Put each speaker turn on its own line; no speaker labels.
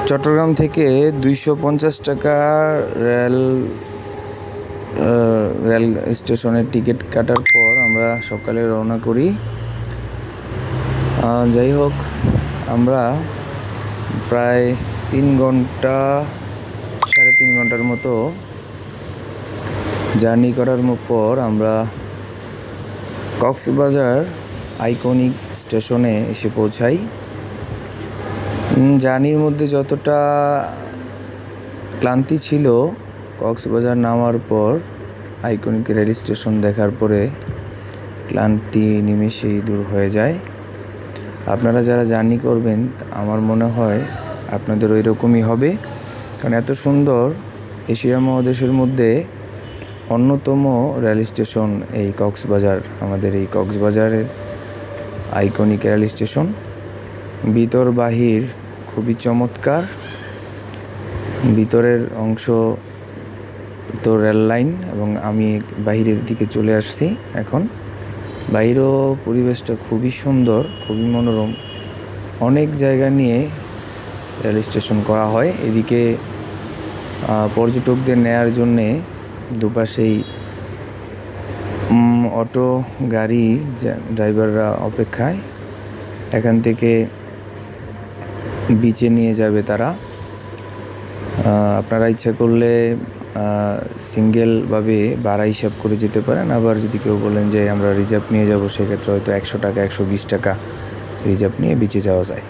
চট্টগ্রাম থেকে 250 টাকা rail rail স্টেশনের টিকিট কাটার পর আমরা সকালে রওনা করি। যাই হোক, আমরা প্রায় 3 ঘন্টা 3.5 ঘন্টার মতো জার্নি করার পর আমরা কক্সবাজার আইকনিক স্টেশনে এসে পৌঁছাই। জার্নির মধ্যে যতটা ক্লান্তি ছিল, কক্সবাজার নামার পর আইকনিক রেল স্টেশন দেখার পরে ক্লান্তি নিমেষেই দূর হয়ে যায়। আপনারা যারা জার্নি করবেন, আমার মনে হয় আপনাদের ওই রকমই হবে, কারণ এত সুন্দর এশিয়া মহাদেশের মধ্যে অন্যতম রেল স্টেশন এই কক্সবাজার। আমাদের এই কক্সবাজারের আইকনিক রেল স্টেশন, ভিতর বাহির খুবই চমৎকার। ভিতরের অংশ তো রেল লাইন, এবং আমি বাহিরের দিকে চলে আসছি এখন। বাইরেও পরিবেশটা খুবই সুন্দর, খুবই মনোরম। অনেক জায়গা নিয়ে রেল স্টেশন করা হয়। এদিকে পর্যটকদের নেয়ার জন্যে দুপাশেই অটো গাড়ি ড্রাইভাররা অপেক্ষায়। এখান থেকে বিচে নিয়ে যাবে তারা। আপনারা ইচ্ছা করলে সিঙ্গেলভাবে ভাড়া হিসাব করে যেতে পারেন। আবার যদি কেউ বলেন যে আমরা রিজার্ভ নিয়ে যাব, সেক্ষেত্রে হয়তো 100 টাকা 120 টাকা রিজার্ভ নিয়ে বিচে যাওয়া যায়।